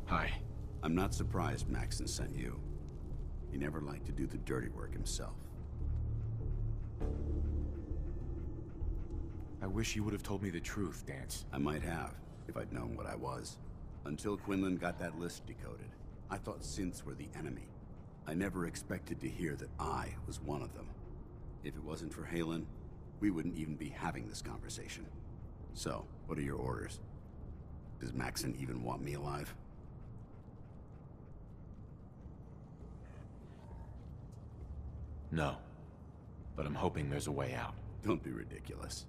Hi. I'm not surprised Maxon sent you. He never liked to do the dirty work himself. I wish you would have told me the truth, Dance. I might have, if I'd known what I was. Until Quinlan got that list decoded, I thought synths were the enemy. I never expected to hear that I was one of them. If it wasn't for Halen, we wouldn't even be having this conversation. So, what are your orders? Does Maxon even want me alive? No. But I'm hoping there's a way out. Don't be ridiculous.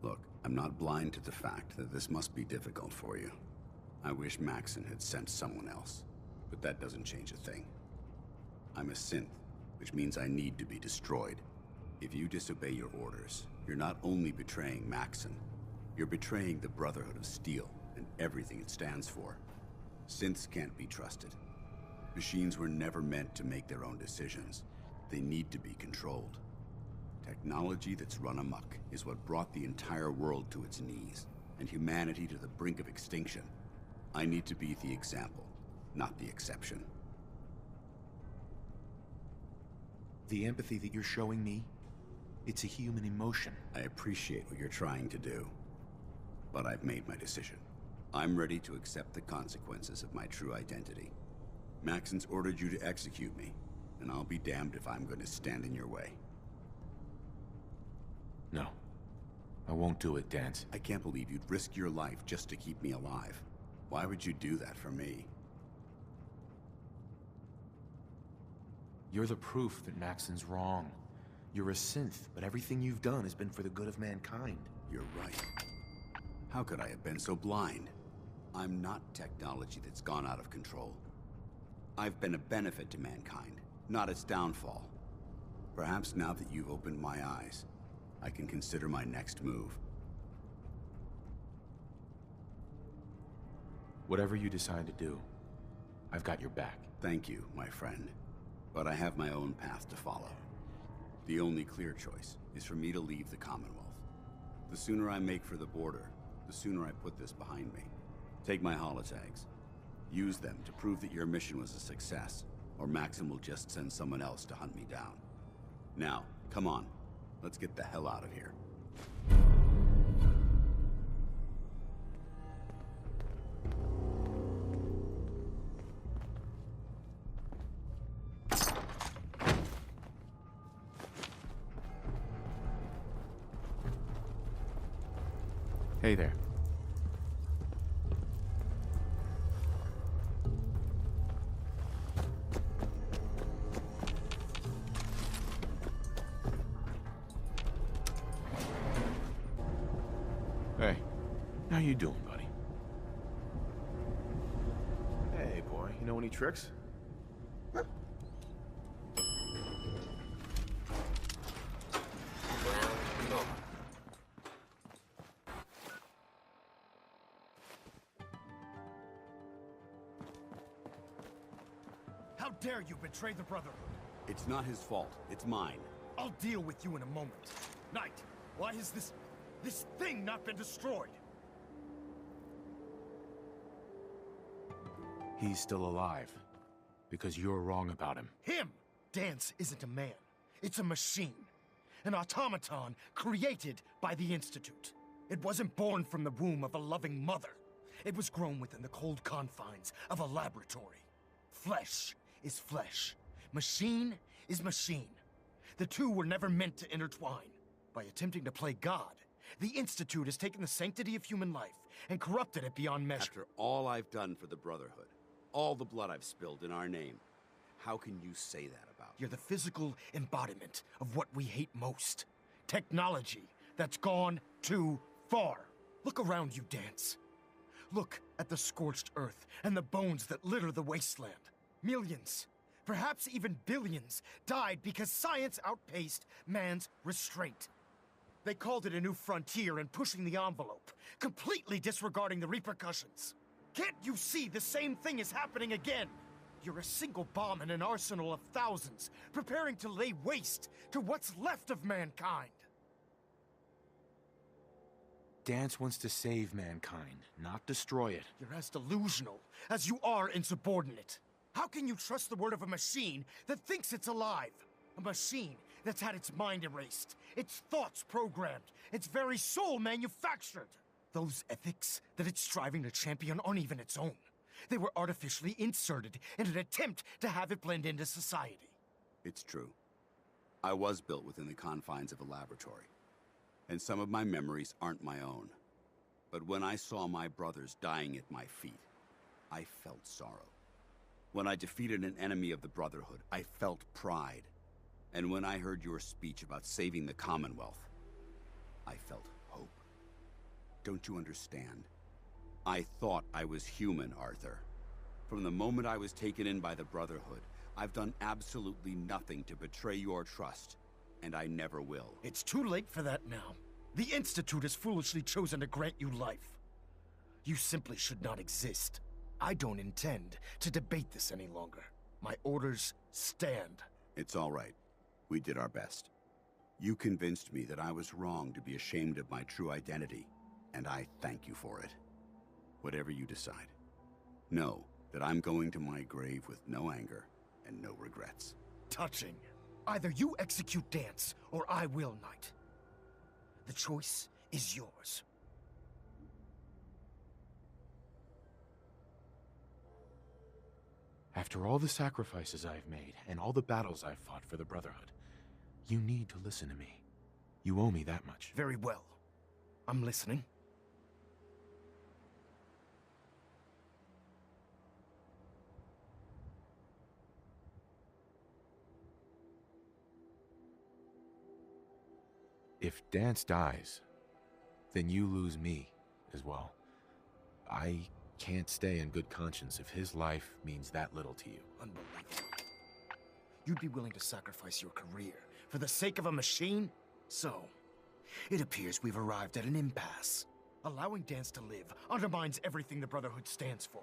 Look, I'm not blind to the fact that this must be difficult for you. I wish Maxon had sent someone else, but that doesn't change a thing. I'm a synth, which means I need to be destroyed. If you disobey your orders, you're not only betraying Maxon, you're betraying the Brotherhood of Steel and everything it stands for. Synths can't be trusted. Machines were never meant to make their own decisions. They need to be controlled. Technology that's run amok is what brought the entire world to its knees, and humanity to the brink of extinction. I need to be the example, not the exception. The empathy that you're showing me, it's a human emotion. I appreciate what you're trying to do, but I've made my decision. I'm ready to accept the consequences of my true identity. Maxon's ordered you to execute me, and I'll be damned if I'm going to stand in your way. No. I won't do it, Dance. I can't believe you'd risk your life just to keep me alive. Why would you do that for me? You're the proof that Maxon's wrong. You're a synth, but everything you've done has been for the good of mankind. You're right. How could I have been so blind? I'm not technology that's gone out of control. I've been a benefit to mankind, not its downfall. Perhaps now that you've opened my eyes, I can consider my next move. Whatever you decide to do, I've got your back. Thank you, my friend. But I have my own path to follow. The only clear choice is for me to leave the Commonwealth. The sooner I make for the border, the sooner I put this behind me. Take my holotags. Use them to prove that your mission was a success, or Maxim will just send someone else to hunt me down. Now, come on. Let's get the hell out of here. Hey there. Hey, how you doing, buddy? Hey, boy. You know any tricks? How dare you betray the Brotherhood? It's not his fault. It's mine. I'll deal with you in a moment. Knight, why has this thing not been destroyed? He's still alive. Because you're wrong about him. Him! Dance isn't a man. It's a machine. An automaton created by the Institute. It wasn't born from the womb of a loving mother. It was grown within the cold confines of a laboratory. Flesh is flesh. Machine is machine. The two were never meant to intertwine. By attempting to play God, the Institute has taken the sanctity of human life and corrupted it beyond measure. After all I've done for the Brotherhood, all the blood I've spilled in our name, how can you say that about me? You're the physical embodiment of what we hate most. Technology that's gone too far. Look around you, Dance. Look at the scorched earth and the bones that litter the wasteland. Millions, perhaps even billions, died because science outpaced man's restraint. They called it a new frontier and pushing the envelope, completely disregarding the repercussions. Can't you see the same thing is happening again? You're a single bomb in an arsenal of thousands, preparing to lay waste to what's left of mankind. Dance wants to save mankind, not destroy it. You're as delusional as you are insubordinate. How can you trust the word of a machine that thinks it's alive? A machine that's had its mind erased, its thoughts programmed, its very soul manufactured. Those ethics that it's striving to champion aren't even its own. They were artificially inserted in an attempt to have it blend into society. It's true. I was built within the confines of a laboratory, and some of my memories aren't my own. But when I saw my brothers dying at my feet, I felt sorrow. When I defeated an enemy of the Brotherhood, I felt pride. And when I heard your speech about saving the Commonwealth, I felt hope. Don't you understand? I thought I was human, Arthur. From the moment I was taken in by the Brotherhood, I've done absolutely nothing to betray your trust, and I never will. It's too late for that now. The Institute has foolishly chosen to grant you life. You simply should not exist. I don't intend to debate this any longer. My orders stand. It's all right. We did our best. You convinced me that I was wrong to be ashamed of my true identity, and I thank you for it. Whatever you decide, know that I'm going to my grave with no anger and no regrets. Touching. Either you execute Dance, or I will, Knight. The choice is yours. After all the sacrifices I've made, and all the battles I've fought for the Brotherhood, you need to listen to me. You owe me that much. Very well. I'm listening. If Dance dies, then you lose me as well. I can't stay in good conscience if his life means that little to you. Unbelievable. You'd be willing to sacrifice your career for the sake of a machine? So, it appears we've arrived at an impasse. Allowing Dance to live undermines everything the Brotherhood stands for.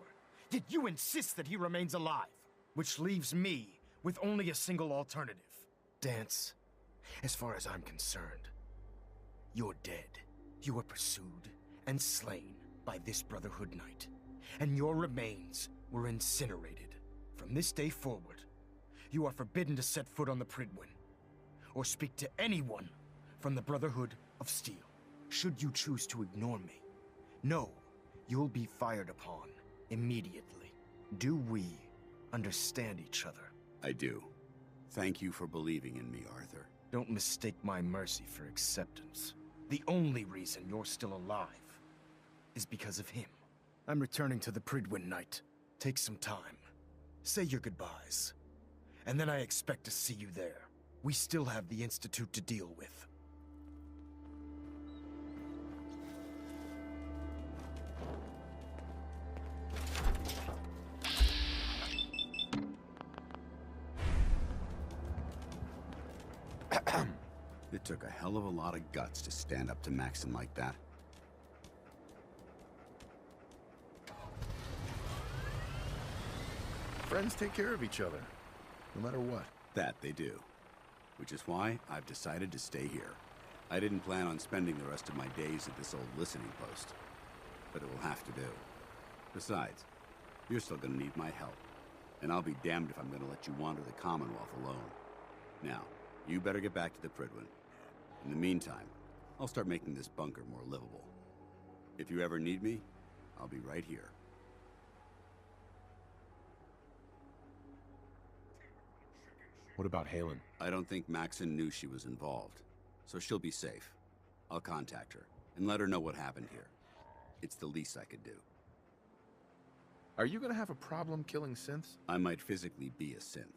Yet you insist that he remains alive, which leaves me with only a single alternative. Dance, as far as I'm concerned, you're dead. You were pursued and slain by this Brotherhood Knight, and your remains were incinerated. From this day forward, you are forbidden to set foot on the Pridwin, or speak to anyone from the Brotherhood of Steel. Should you choose to ignore me, know you'll be fired upon immediately. Do we understand each other? I do. Thank you for believing in me, Arthur. Don't mistake my mercy for acceptance. The only reason you're still alive is because of him. I'm returning to the Pridwin, Knight. Take some time. Say your goodbyes. And then I expect to see you there. We still have the Institute to deal with. It took a hell of a lot of guts to stand up to Maxon like that. Friends take care of each other, no matter what. That they do. Which is why I've decided to stay here. I didn't plan on spending the rest of my days at this old listening post, but it will have to do. Besides, you're still gonna need my help, and I'll be damned if I'm gonna let you wander the Commonwealth alone. Now, you better get back to the Pridwin. In the meantime, I'll start making this bunker more livable. If you ever need me, I'll be right here. What about Halen? I don't think Maxon knew she was involved, so she'll be safe. I'll contact her and let her know what happened here. It's the least I could do. Are you gonna have a problem killing synths? I might physically be a synth,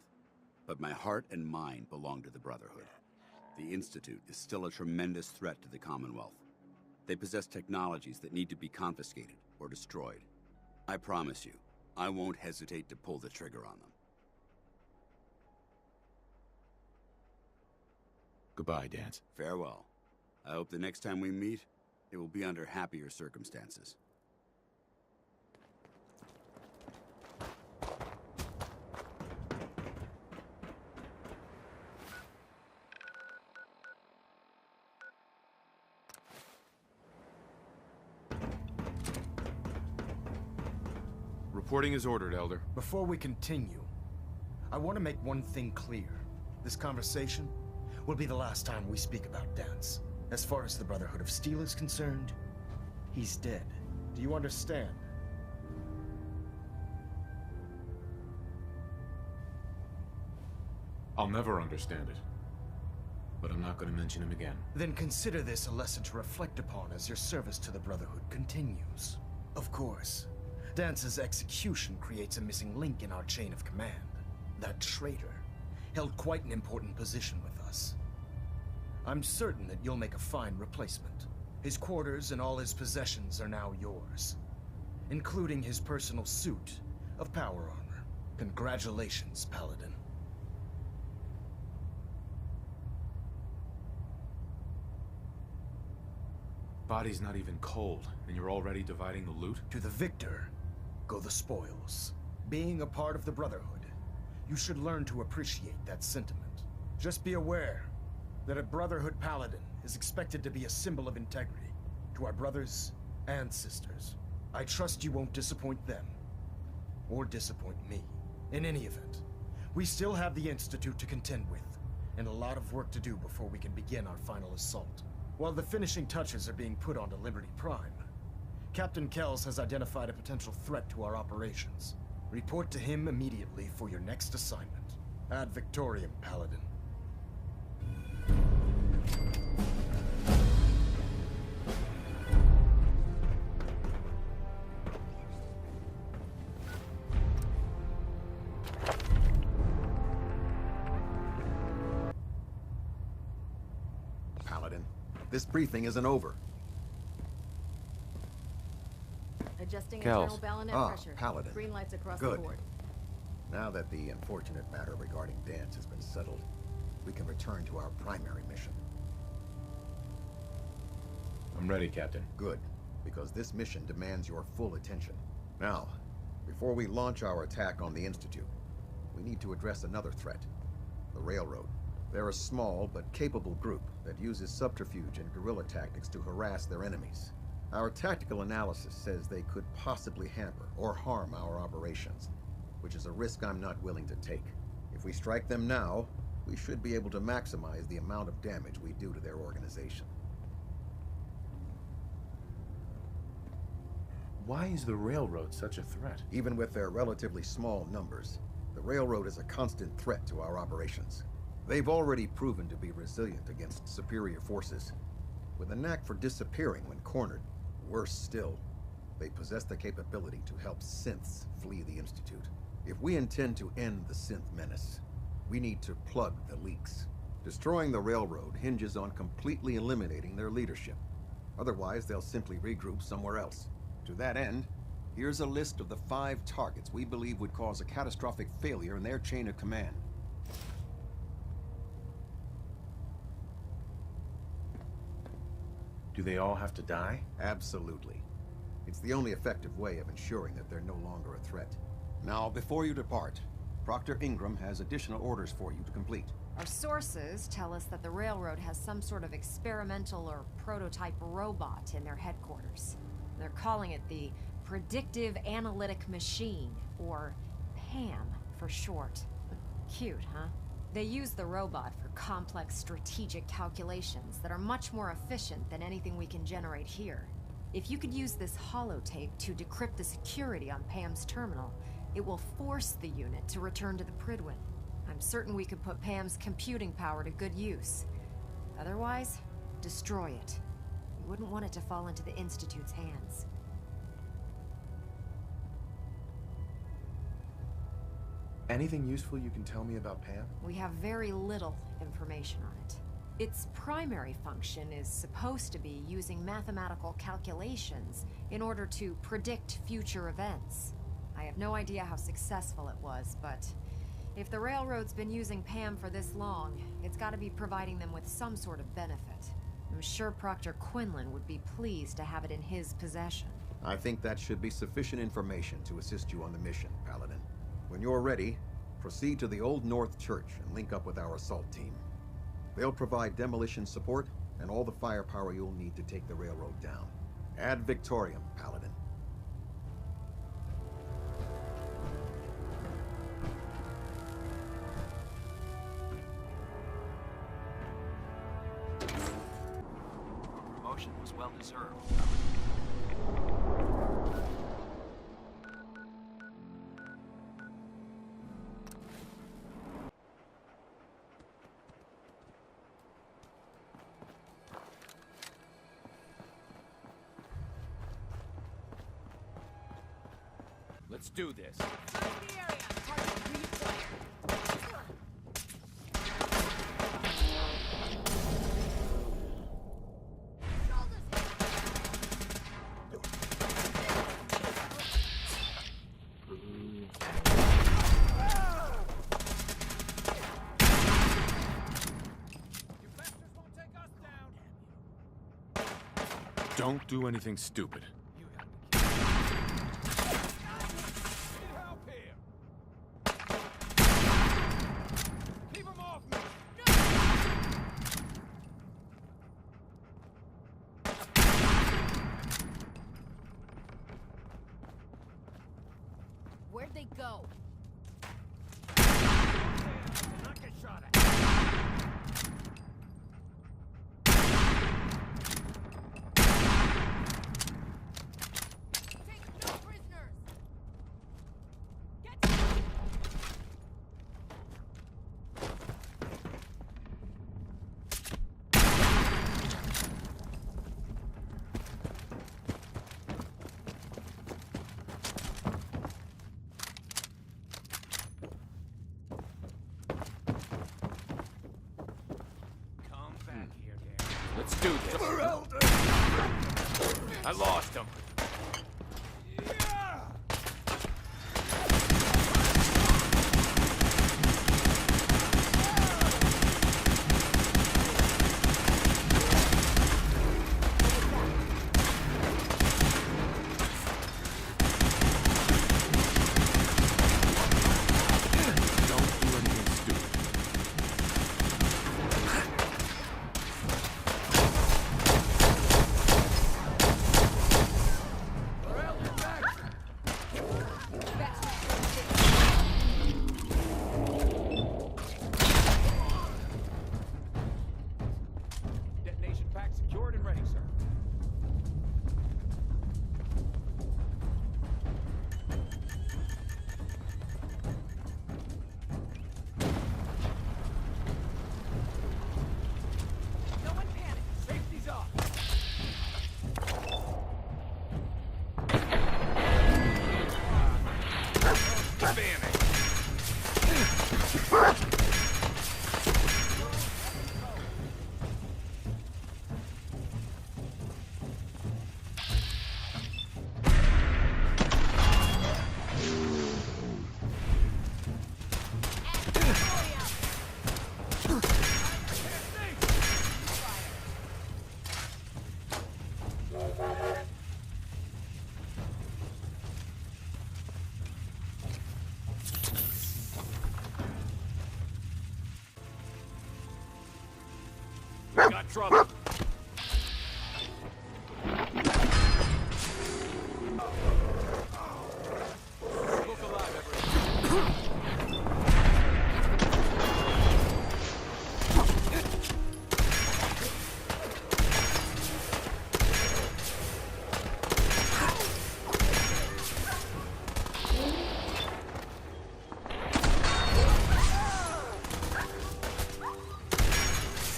but my heart and mind belong to the Brotherhood. The Institute is still a tremendous threat to the Commonwealth. They possess technologies that need to be confiscated or destroyed. I promise you, I won't hesitate to pull the trigger on them. Goodbye, Dance. Farewell. I hope the next time we meet, it will be under happier circumstances. Reporting is ordered, Elder. Before we continue, I want to make one thing clear. This conversation will be the last time we speak about Dance. As far as the Brotherhood of Steel is concerned, he's dead. Do you understand? I'll never understand it. But I'm not going to mention him again. Then consider this a lesson to reflect upon as your service to the Brotherhood continues. Of course, Dance's execution creates a missing link in our chain of command. That traitor held quite an important position with us. I'm certain that you'll make a fine replacement. His quarters and all his possessions are now yours, including his personal suit of power armor. Congratulations, Paladin. Body's not even cold, and you're already dividing the loot? To the victor go the spoils. Being a part of the Brotherhood, you should learn to appreciate that sentiment. Just be aware that a Brotherhood Paladin is expected to be a symbol of integrity to our brothers and sisters. I trust you won't disappoint them, or disappoint me. In any event, we still have the Institute to contend with, and a lot of work to do before we can begin our final assault. While the finishing touches are being put onto Liberty Prime, Captain Kells has identified a potential threat to our operations. Report to him immediately for your next assignment. Ad Victoriam, Paladin. Paladin, this briefing isn't over. Adjusting Kells. internal bayonet pressure. Paladin. Green lights across Good. the board. Now that the unfortunate matter regarding Dance has been settled, we can return to our primary mission. I'm ready, Captain. Good, because this mission demands your full attention. Now, before we launch our attack on the Institute, we need to address another threat, the Railroad. They're a small but capable group that uses subterfuge and guerrilla tactics to harass their enemies. Our tactical analysis says they could possibly hamper or harm our operations, which is a risk I'm not willing to take. If we strike them now, we should be able to maximize the amount of damage we do to their organization. Why is the Railroad such a threat? Even with their relatively small numbers, the Railroad is a constant threat to our operations. They've already proven to be resilient against superior forces, with a knack for disappearing when cornered. Worse still, they possess the capability to help synths flee the Institute. If we intend to end the synth menace, we need to plug the leaks. Destroying the Railroad hinges on completely eliminating their leadership. Otherwise, they'll simply regroup somewhere else. To that end, here's a list of the 5 targets we believe would cause a catastrophic failure in their chain of command. Do they all have to die? Absolutely. It's the only effective way of ensuring that they're no longer a threat. Now, before you depart, Proctor Ingram has additional orders for you to complete. Our sources tell us that the Railroad has some sort of experimental or prototype robot in their headquarters. They're calling it the Predictive Analytic Machine, or PAM for short. Cute, huh? They use the robot for complex strategic calculations that are much more efficient than anything we can generate here. If you could use this holotape to decrypt the security on Pam's terminal, it will force the unit to return to the Pridwin. I'm certain we could put Pam's computing power to good use. Otherwise, destroy it. We wouldn't want it to fall into the Institute's hands. Anything useful you can tell me about Pam? We have very little information on it. Its primary function is supposed to be using mathematical calculations in order to predict future events. I have no idea how successful it was, but if the Railroad's been using Pam for this long, it's got to be providing them with some sort of benefit. I'm sure Proctor Quinlan would be pleased to have it in his possession. I think that should be sufficient information to assist you on the mission, Paladin. When you're ready, proceed to the Old North Church and link up with our assault team. They'll provide demolition support and all the firepower you'll need to take the Railroad down. Ad Victoriam, Paladin. serve. Let's do this. Don't do anything stupid. Where'd they go? Not get shot at. Take no prisoners! Get Come back here, Dan. Let's do this. I lost him. Don't do anything stupid. Detonation pack secured and ready, sir. no one panic! Safety's off. Advantage. Got trouble. Look alive, everyone.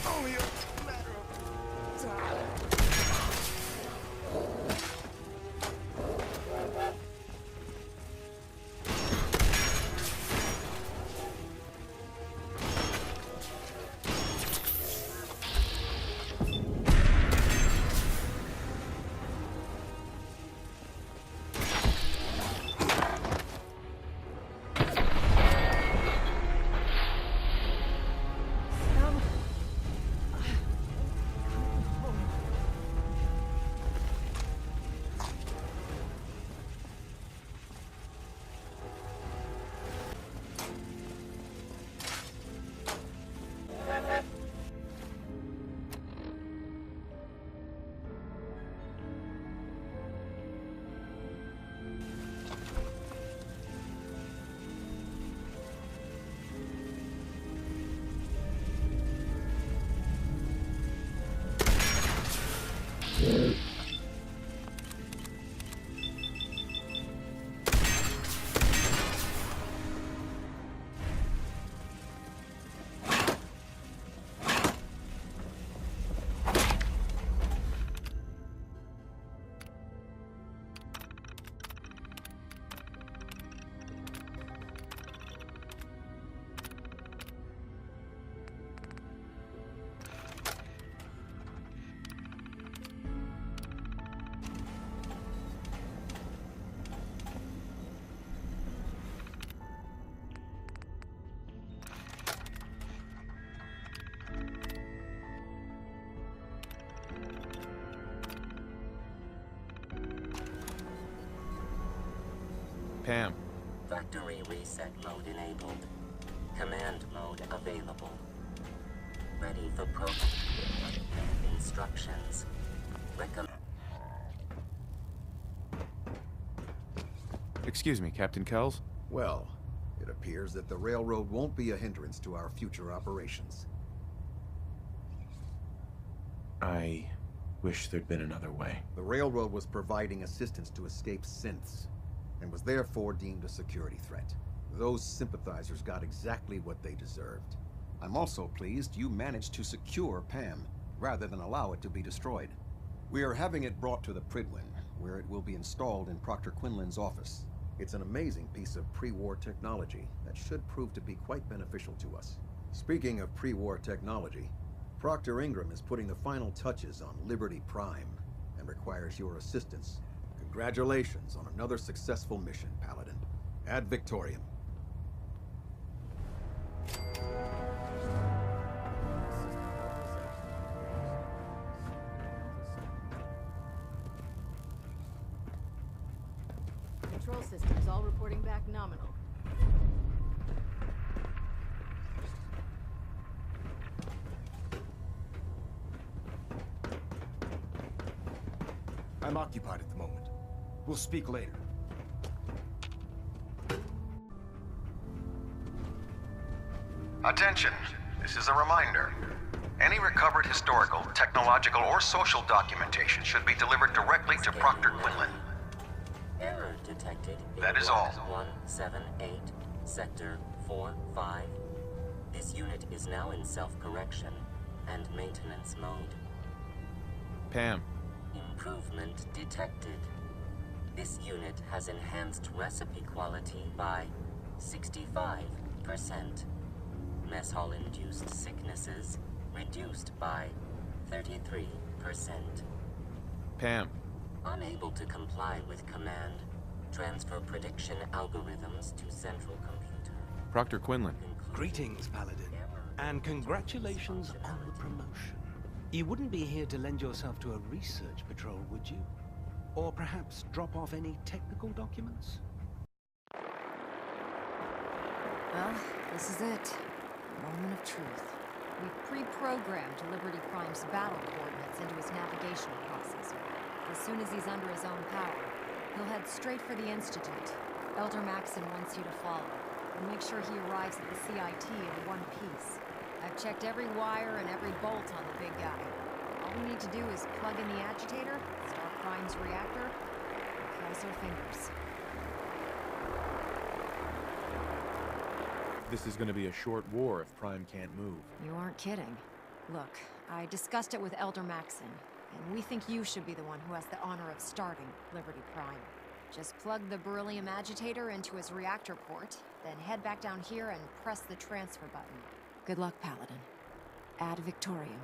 Only a matter of Pam, Factory reset mode enabled. Command mode available. Ready for program. Instructions. excuse me, Captain Kells? Well, it appears that the railroad won't be a hindrance to our future operations. I wish there'd been another way. The railroad was providing assistance to escaped synths, and was therefore deemed a security threat. Those sympathizers got exactly what they deserved. I'm also pleased you managed to secure Pam, rather than allow it to be destroyed. We are having it brought to the Pridwin, where it will be installed in Proctor Quinlan's office. It's an amazing piece of pre-war technology that should prove to be quite beneficial to us. Speaking of pre-war technology, Proctor Ingram is putting the final touches on Liberty Prime, and requires your assistance. Congratulations on another successful mission, Paladin. Ad Victoriam. Control systems all reporting back nominal. I'm occupied at the moment. We'll speak later. Attention! This is a reminder. Any recovered historical, technological, or social documentation should be delivered directly to Proctor Quinlan. Error detected. That is all. 178, Sector 45. This unit is now in self-correction and maintenance mode. Pam, Improvement detected. This unit has enhanced recipe quality by 65%. Mess hall-induced sicknesses reduced by 33%. Pam, Unable to comply with command, transfer prediction algorithms to central computer. Proctor Quinlan. Greetings, Paladin. And congratulations on the promotion. You wouldn't be here to lend yourself to a research patrol, would you? Or perhaps drop off any technical documents? Well, this is it. Moment of truth. We've pre-programmed Liberty Prime's battle coordinates into his navigational processor. As soon as he's under his own power, he'll head straight for the Institute. Elder Maxon wants you to follow, and make sure he arrives at the CIT in one piece. I've checked every wire and every bolt on the big guy. All we need to do is plug in the agitator, start Prime's reactor, and cross our fingers. This is gonna be a short war if Prime can't move. You aren't kidding. Look, I discussed it with Elder Maxon, and we think you should be the one who has the honor of starting Liberty Prime. Just plug the beryllium agitator into his reactor port, then head back down here and press the transfer button. Good luck, Paladin. Ad Victoriam.